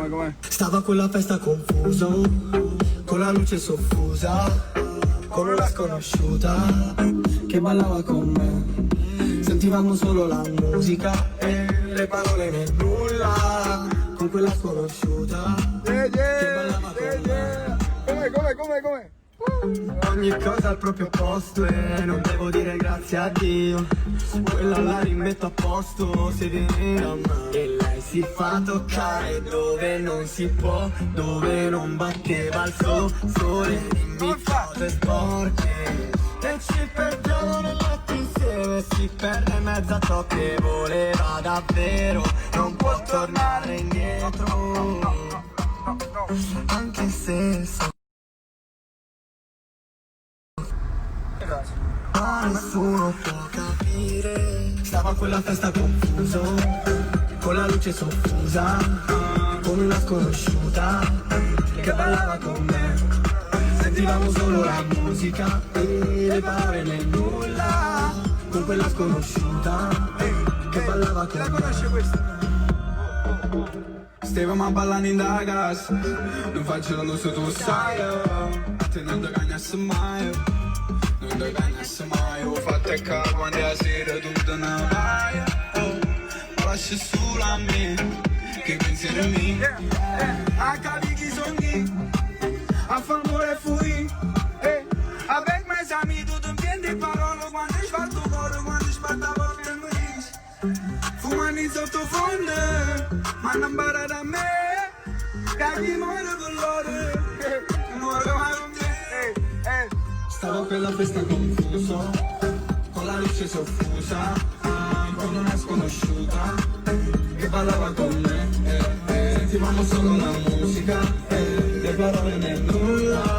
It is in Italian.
Come? Stavo a quella festa confuso, con la luce soffusa, con una sconosciuta che ballava con me. Sentivamo solo la musica e le parole nel nulla, con quella sconosciuta che ballava con me. Come? Ogni cosa al proprio posto e non devo dire grazie a Dio. Quella la rimetto a posto se viene a me. E lei si fa toccare dove non si può, dove non batteva il sole. Dimmi cose sporche e ci perdiamo nel letto insieme. Si perde mezzo a ciò che voleva davvero, non può tornare indietro. Anche se ma nessuno può capire. Stavo a quella festa confuso, con la luce soffusa, con una sconosciuta che ballava con me. Sentivamo solo la musica e le parole nel nulla, con quella sconosciuta che ballava con me. La conosce questa? Stavamo a ballare in da gas, non faccio lo so tu sai, a te non ti cagnasse mai, non ti cagnasse mai. Ho fatto il capo quando è sera tutta una vaia, ma lascia solo a me, che pensieri miei. A capi chi sogni, a famore fui, avec mes amis tutto in piedi parole, quando sbatto cuore, quando sbatto a volte mi dici. Fumando in sottofondo, ma non bara da me, che chi muore con l'ore, muore mai con te. Stavo a quella festa confuso, con la luce soffusa, con una sconosciuta che ballava con me. Sentivamo solo la musica, le parole nel nulla,